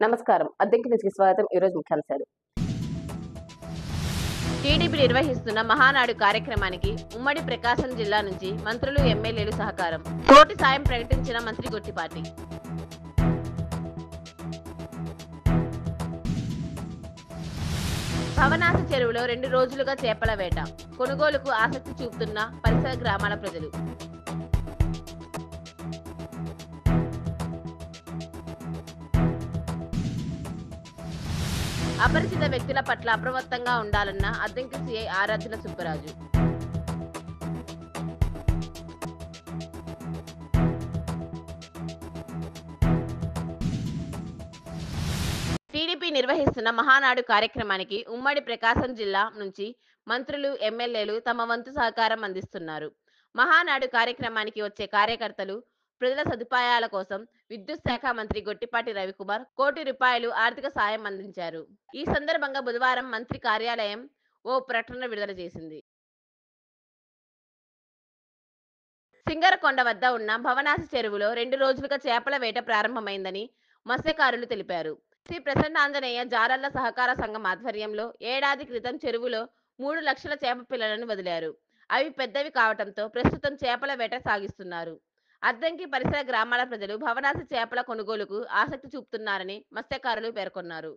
నమస్కారం. అద్దెంకి న్యూస్‌కి స్వాగతం. ఈరోజు ముఖ్యాంశాలు. టీడీపీ నిర్వహిస్తున్న మహానాడు కార్యక్రమానికి ఉమ్మడి ప్రకాశం జిల్లా నుంచి మంత్రులు, ఎమ్మెల్యేలు సహకారం. కోటి సాయం ప్రకటించిన మంత్రి గొట్టిపాటి. భవనాసి చెరువులో 2 రోజులుగా చేపల వేట. కొనుగోలుకు ఆసక్తి చూపుతున్న పరిసర గ్రామాల ప్రజలు. అపరిచిత వ్యక్తుల పట్ల అప్రమత్తంగా ఉండాలన్న అద్దెంకి సీఐ ఆరాధ్యుల సుబ్బరాజు. టీడీపీ నిర్వహిస్తున్న మహానాడు కార్యక్రమానికి ఉమ్మడి ప్రకాశం జిల్లా నుంచి మంత్రులు, ఎమ్మెల్యేలు తమ వంతు సహకారం అందిస్తున్నారు. మహానాడు కార్యక్రమానికి వచ్చే కార్యకర్తలు, ప్రజల సదుపాయాల కోసం విద్యుత్ శాఖ మంత్రి గొట్టిపాటి రవికుమార్ ₹1 కోటి ఆర్థిక సాయం అందించారు. ఈ సందర్భంగా బుధవారం మంత్రి కార్యాలయం ఓ ప్రకటన విడుదల చేసింది. సింగరకొండ వద్ద ఉన్న భవనాసి చెరువులో 2 రోజులుగా చేపల వేట ప్రారంభమైందని మత్స్యకారులు తెలిపారు. శ్రీ ప్రసన్నాంజనేయ జాలర్ల సహకార సంఘం ఆధ్వర్యంలో ఏడాది క్రితం చెరువులో 3 లక్షల చేప పిల్లలను వదిలారు. అవి పెద్దవి కావడంతో ప్రస్తుతం చేపల వేట సాగిస్తున్నారు. అద్దంకి పరిసర గ్రామాల ప్రజలు భవనాసి చేపల కొనుగోలుకు ఆసక్తి చూపుతున్నారని మత్స్యకారులు పేర్కొన్నారు.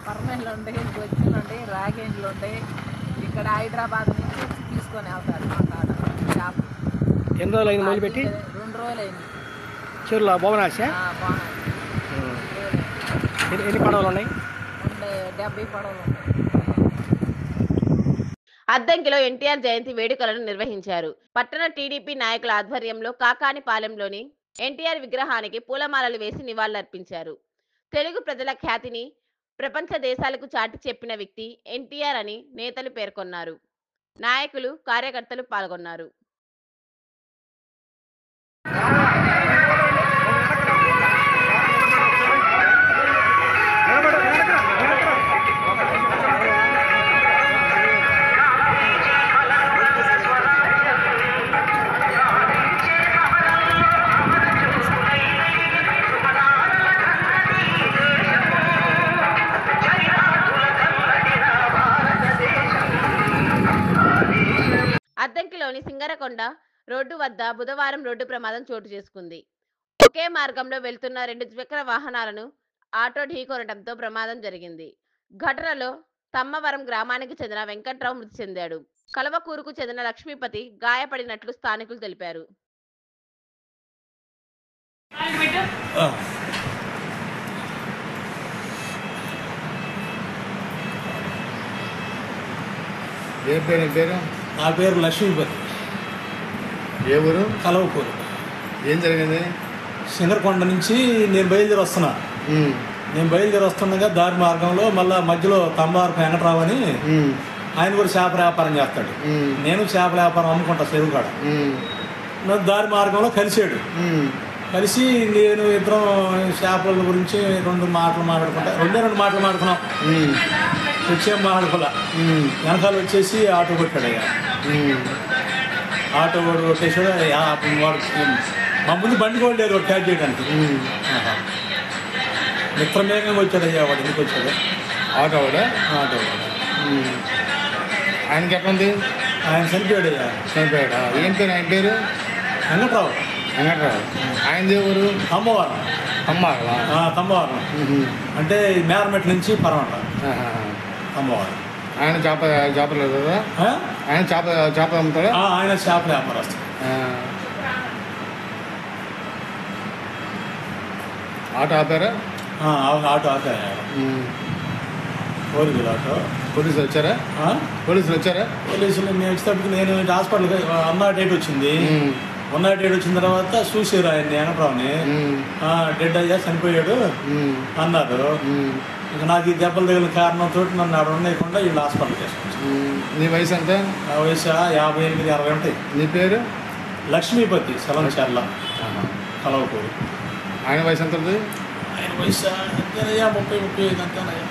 పర్మనెంట్లు ఉంటాయి, గొచ్చులు ఉంటాయి, రాగేండ్లు ఉంటాయి. ఇక్కడ హైదరాబాద్ నుంచి తీసుకొని వెళ్తారు మా కాడ చేపలు. ఎన్ని రోజులు అయింది మొదలుపెట్టి? 2 రోజులు అయింది. చెరువులో భవనాశ ఎన్ని పడవలు ఉన్నాయి? 70 పడవలు ఉన్నాయి. అద్దంకిలో ఎన్టీఆర్ జయంతి వేడుకలను నిర్వహించారు. పట్టణ టీడీపీ నాయకుల ఆధ్వర్యంలో కాకానిపాలెంలోని ఎన్టీఆర్ విగ్రహానికి పూలమాలలు వేసి నివాళులర్పించారు. తెలుగు ప్రజల ఖ్యాతిని ప్రపంచ దేశాలకు చాటి చెప్పిన వ్యక్తి ఎన్టీఆర్ అని నేతలు పేర్కొన్నారు. నాయకులు, కార్యకర్తలు పాల్గొన్నారు. అద్దంకిలోని సింగరకొండ రోడ్డు వద్ద బుధవారం రోడ్డు ప్రమాదం చోటు చేసుకుంది. ఒకే మార్గంలో వెళ్తున్న 2 ద్విచక్ర వాహనాలను ఆటో ఢీకొనడంతో ప్రమాదం జరిగింది. ఘటనలో తమ్మవరం గ్రామానికి చెందిన వెంకట్రావు మృతి చెందాడు. కలవకూరుకు చెందిన లక్ష్మీపతి గాయపడినట్లు స్థానికులు తెలిపారు. నా పేరు లక్ష్మీపతి. ఏ ఊరు? కలవకూరు. ఏం జరిగింది? సింగరకొండ నుంచి నేను బయలుదేరి వస్తున్నా. నేను బయలుదేరి వస్తుండగా దారి మార్గంలో మళ్ళీ మధ్యలో తమ్మవరపు వెంకట్రావు అని ఆయన కూడా చేపల వ్యాపారం చేస్తాడు. నేను చేపల వ్యాపారం అమ్ముకుంటా చెరువు కాడ. దారి మార్గంలో కలిసాడు. కలిసి నేను ఇద్దరం చేపల గురించి 2 మాటలు మాట్లాడుకుంటా. 2 మాటలు మాట్లాడుకున్నాం. వచ్చే మాట్లాడుకోలే. వెనకాల వచ్చేసి ఆటో కొట్టాడు. అయ్యా ఆటో వాడు కొట్టేసాడు. వాడు మా ముందు బండి కూడా లేదు వాడు క్యాచ్ చేయడానికి. మిత్రమేఘంగా వచ్చాడు. అయ్యా వాడు ఎందుకు వచ్చాడు? ఆటో వాడా? ఆటో వాడు. ఆయనకి ఎట్లుంది? ఆయన చనిపోయాడు. అయ్యా చనిపోయాడా? ఏం పేరు ఆయన పేరు? వెంకట్రావు. వెంకట్రావు. ఆయనది ఎవరు? తమ్మవారం. తమ్మవారం అంటే మేరమెట్ నుంచి పరమంట. తమ్మవారం. ఆయన చేపలేదు కదా? ఆయన చేప అమ్ముతాడా? ఆయన చేపల వ్యాపారస్తుడు. ఆటో ఆపారా? ఆటో ఆపారు. కోరికలు ఆటో. పోలీసులు వచ్చారా? పోలీసులు మేము వచ్చేటప్పటికి నేను హాస్పిటల్కి 108 వచ్చింది. 108 వచ్చిన తర్వాత చూసారు ఆయన్ని వెంకట్రావుని. డెడ్ అయ్యా చనిపోయాడు అన్నారు. ఇక నాకు ఈ దెబ్బలు తగిలిన కారణంతో నన్ను ఆడ ఉండకుండా వీళ్ళు హాస్పిటల్ చేసుకొచ్చాను. నీ వయసు ఎంత? నా వయసు 58-60 ఉంటాయి. నీ పేరు? లక్ష్మీపతి, సలంచర్ల, కలవకూరు. ఆయన వయసు ఎంత ఉంది? ఆయన వయసు అంతేనయ్యా 30-35 అంతేనయ్యా.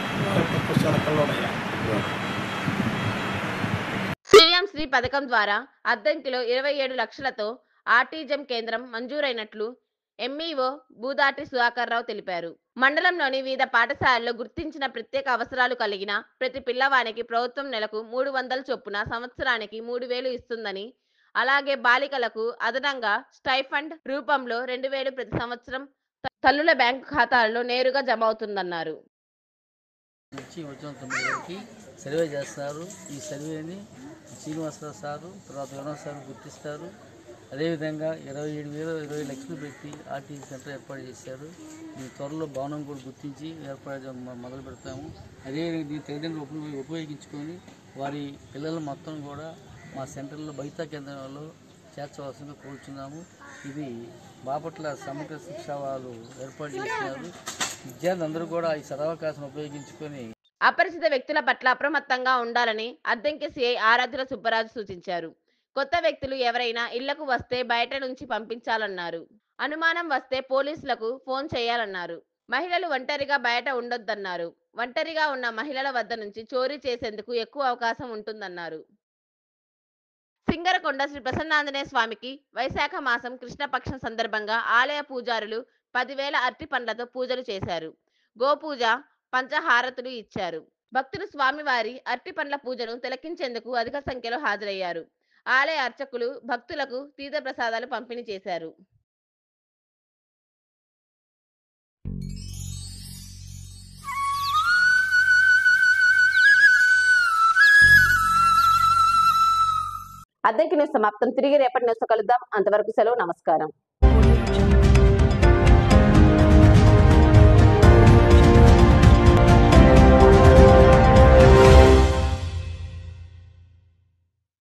కల్లోనయ్యా. సీఎం శ్రీ పథకం ద్వారా అద్దంకిలో 27 లక్షలతో ఆర్టీజం కేంద్రం మంజూరైనట్లు ఎంఈఓ బూదాటి సుధాకర్ రావు తెలిపారు. మండలంలోని వివిధ పాఠశాలల్లో గుర్తించిన ప్రత్యేక అవసరాలు కలిగిన ప్రతి పిల్లవానికి ప్రభుత్వం నెలకు 300 చొప్పున సంవత్సరానికి 3000 ఇస్తుందని, అలాగే బాలికలకు అదనంగా స్టైఫండ్ రూపంలో 2000 ప్రతి సంవత్సరం తల్లుల బ్యాంకు ఖాతాల్లో నేరుగా జమ అవుతుందన్నారు. వచ్చిన 9 వరకు సర్వే చేస్తారు. ఈ సర్వేని శ్రీనివాసరావు సారు, తర్వాత వినోద్ సార్ గుర్తిస్తారు. అదేవిధంగా 27,000-20 లక్షలు పెట్టి ఆర్టీసీ సెంటర్ ఏర్పాటు చేశారు. ఈ త్వరలో భవనం కూడా గుర్తించి ఏర్పాటు మొదలు పెడతాము. అదేవిధంగా దీని తల్లిదండ్రులు ఉపయోగించుకొని వారి పిల్లల మొత్తం కూడా మా సెంటర్లో బైతా కేంద్రంలో చేర్చవలసిందిగా కోరుచున్నాము. ఇది బాపట్ల సమగ్ర శిక్షా వాళ్ళు ఏర్పాటు చేస్తున్నారు. విద్యార్థులందరూ కూడా ఈ సదవకాశం ఉపయోగించుకొని అపరిచిత వ్యక్తుల పట్ల అప్రమత్తంగా ఉండాలని అద్దంకి సిఐ ఆరాధ్యుల సుబ్బరాజు సూచించారు. కొత్త వ్యక్తులు ఎవరైనా ఇళ్లకు వస్తే బయట నుంచి పంపించాలన్నారు. అనుమానం వస్తే పోలీసులకు ఫోన్ చేయాలన్నారు. మహిళలు ఒంటరిగా బయట ఉండొద్దన్నారు. ఒంటరిగా ఉన్న మహిళల వద్ద నుంచి చోరీ చేసేందుకు ఎక్కువ అవకాశం ఉంటుందన్నారు. సింగరకొండ శ్రీ ప్రసన్నాంజనేయ స్వామికి వైశాఖ మాసం కృష్ణపక్షం సందర్భంగా ఆలయ పూజారులు 10,000 అరటి పండ్లతో పూజలు చేశారు. గోపూజ, పంచహారతులు ఇచ్చారు. భక్తులు స్వామివారి అరటి పండ్ల పూజను తిలకించేందుకు అధిక సంఖ్యలో హాజరయ్యారు. ఆలయ అర్చకులు భక్తులకు తీర్థ ప్రసాదాలు పంపిణీ చేశారు. అద్దంకి న్యూస్ సమాప్తం. తిరిగి రేపటి న్యూస్ కలుద్దాం. అంతవరకు సెలవు. నమస్కారం.